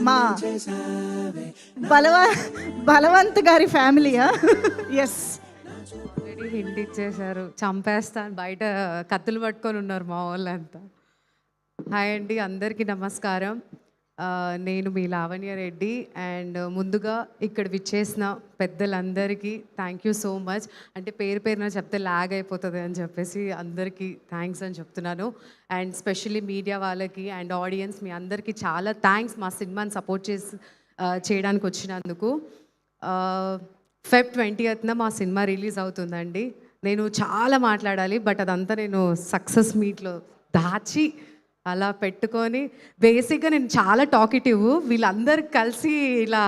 మా బలవ బలవంత్ గారి ఫ్యామిలీయా? Yes, already hint ఇచ్చేశారు, చంపేస్తాను, బయట కత్తులు పట్టుకొని ఉన్నారు మా వాళ్ళంతా. హాయ్ అండి, అందరికీ నమస్కారం. నేను మీ లావణ్య రెడ్డి. అండ్ ముందుగా ఇక్కడ విచ్చేసిన పెద్దలందరికీ థ్యాంక్ యూ సో మచ్. అంటే పేరు పేరున చెప్తే లాగ్ అయిపోతుంది అని చెప్పేసి అందరికీ థ్యాంక్స్ అని చెప్తున్నాను. అండ్ స్పెషల్లీ మీడియా వాళ్ళకి అండ్ ఆడియన్స్, మీ అందరికీ చాలా థ్యాంక్స్ మా సినిమాని సపోర్ట్ చేయడానికి వచ్చినందుకు. Feb 20th మా సినిమా రిలీజ్ అవుతుందండి. నేను చాలా మాట్లాడాలి, బట్ అదంతా నేను సక్సెస్ మీట్లో దాచి అలా పెట్టుకొని, బేసిక్గా నేను చాలా టాకిటివ్, వీళ్ళందరూ కలిసి ఇలా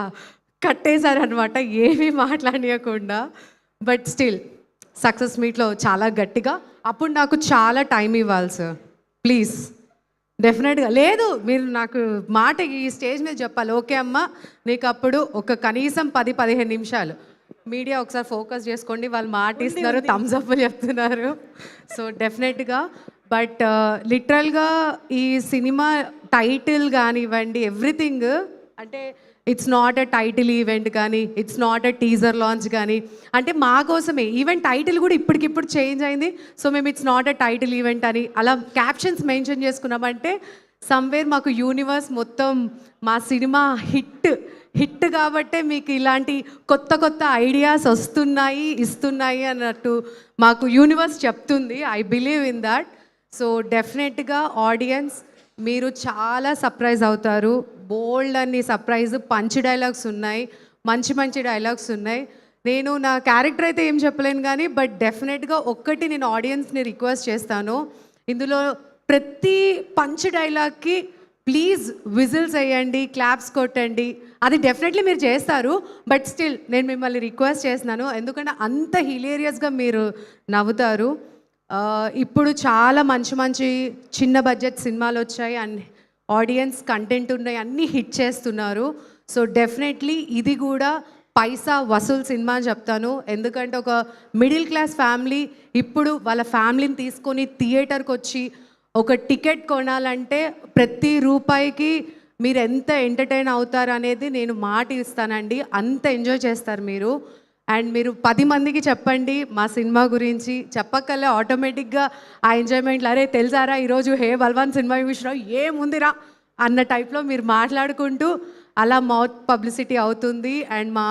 కట్టేశారనమాట ఏమీ మాట్లాడకుండా. బట్ స్టిల్ సక్సెస్ మీట్లో చాలా గట్టిగా, అప్పుడు నాకు చాలా టైం ఇవ్వాలి సార్, ప్లీజ్. డెఫినెట్గా లేదు, మీరు నాకు మాట ఈ స్టేజ్ మీద చెప్పాలి, ఓకే అమ్మ నీకు అప్పుడు ఒక కనీసం 10-15 నిమిషాలు. మీడియా ఒకసారి ఫోకస్ చేసుకోండి, వాళ్ళు మాట ఇస్తున్నారు, థమ్స్ అప్ చెప్తున్నారు. సో డెఫినెట్గా, బట్ లిటరల్గా ఈ సినిమా టైటిల్ కానివ్వండి, ఎవ్రీథింగ్, అంటే it's not a title event కానీ, it's not a teaser launch కానీ, అంటే మా కోసమే. ఈవెన్ టైటిల్ కూడా ఇప్పటికిప్పుడు చేంజ్ అయింది. సో మేము it's not a title event అని అలా క్యాప్షన్స్ మెన్షన్ చేసుకున్నామంటే సమ్వేర్ మాకు యూనివర్స్ మొత్తం మా సినిమా హిట్ కాబట్టే మీకు ఇలాంటి కొత్త కొత్త ఐడియాస్ ఇస్తున్నాయి అన్నట్టు మాకు యూనివర్స్ చెప్తుంది. I believe in that. So డెఫినెట్గా ఆడియన్స్ మీరు చాలా సర్ప్రైజ్ అవుతారు. బోల్డ్ అన్ని సర్ప్రైజ్, పంచ్ డైలాగ్స్ ఉన్నాయి, మంచి డైలాగ్స్ ఉన్నాయి. నేను నా క్యారెక్టర్ అయితే ఏం చెప్పలేను కానీ, బట్ డెఫినెట్గా ఒక్కటి నేను ఆడియన్స్ని రిక్వెస్ట్ చేస్తాను, ఇందులో ప్రతి పంచ్ డైలాగ్కి ప్లీజ్ విజిల్స్ వేయండి, క్లాప్స్ కొట్టండి. అది డెఫినెట్లీ మీరు చేస్తారు, బట్ స్టిల్ నేను మిమ్మల్ని రిక్వెస్ట్ చేస్తున్నాను, ఎందుకంటే అంత హిలేరియస్గా మీరు నవ్వుతారు. ఇప్పుడు చాలా మంచి చిన్న బడ్జెట్ సినిమాలు వచ్చాయి అండ్ ఆడియన్స్ కంటెంట్ ఉన్నాయి, అన్నీ హిట్ చేస్తున్నారు. సో డెఫినెట్లీ ఇది కూడా పైసా వసూల్ సినిమా అని చెప్తాను. ఎందుకంటే ఒక మిడిల్ క్లాస్ ఫ్యామిలీ ఇప్పుడు వాళ్ళ ఫ్యామిలీని తీసుకొని థియేటర్కి వచ్చి ఒక టికెట్ కొనాలంటే ప్రతి రూపాయికి మీరు ఎంత ఎంటర్టైన్ అవుతారు అనేది నేను మాట ఇస్తానండి. అంత ఎంజాయ్ చేస్తారు మీరు. అండ్ మీరు 10 మందికి చెప్పండి మా సినిమా గురించి, చెప్పక్కలే ఆటోమేటిక్గా ఆ ఎంజాయ్మెంట్లు, అరే తెలుసారా ఈరోజు హే బల్వాన్ సినిమా చూసినావు ఏముందిరా అన్న టైప్లో మీరు మాట్లాడుకుంటూ అలా మౌత్ పబ్లిసిటీ అవుతుంది. అండ్ మా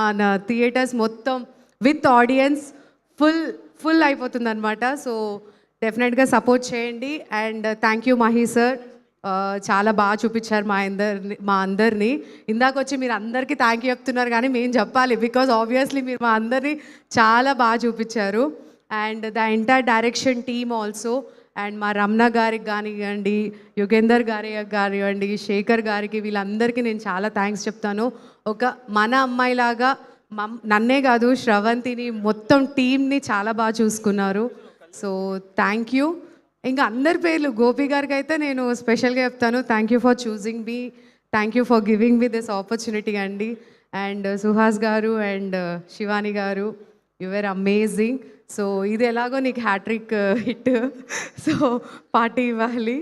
థియేటర్స్ మొత్తం విత్ ఆడియన్స్ ఫుల్ అయిపోతుంది అనమాట. సో డెఫినెట్గా సపోర్ట్ చేయండి. And thank you Mahi sir, చాలా బాగా చూపించారు మా అందరినీ. ఇందాక వచ్చి మీరు అందరికీ థ్యాంక్ యూ చెప్తున్నారు కానీ మేము చెప్పాలి, బికాజ్ ఆబ్వియస్లీ మీరు మా అందరినీ చాలా బాగా చూపించారు. And the entire direction team also, and మా రమణ గారికి కానివ్వండి, యుగేందర్ గారికి కానివ్వండి, శేఖర్ గారికి, వీళ్ళందరికీ నేను చాలా థ్యాంక్స్ చెప్తాను. ఒక మన అమ్మాయిలాగా నన్నే కాదు శ్రవంతిని మొత్తం టీమ్ని చాలా బాగా చూసుకున్నారు. So thank you. ఇంకా అందరి పేర్లు గోపి గారికి అయితే నేను స్పెషల్గా చెప్తాను, thank you for choosing me, thank you for giving me this opportunity అండి. అండ్ సుహాస్ గారు అండ్ శివాని గారు, యువర్ అమేజింగ్. సో ఇది ఎలాగో నీకు హ్యాట్రిక్ హిట్, సో పార్టీ ఇవ్వాలి.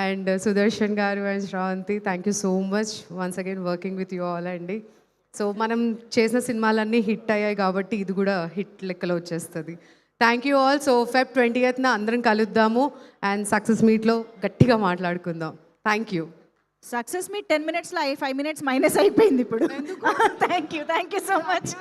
అండ్ సుదర్శన్ గారు and Sravanthi, thank you so much once again working with you all అండి. So మనం చేసిన సినిమాలన్నీ హిట్ అయ్యాయి కాబట్టి ఇది కూడా హిట్ లెక్కలో వచ్చేస్తుంది. Thank you all. So Feb 20th అందరం కలుద్దాము అండ్ సక్సెస్ మీట్లో గట్టిగా మాట్లాడుకుందాం. Thank you. Success meet 10 minutesలో 5 minutes minus అయిపోయింది ఇప్పుడు. Thank you so much.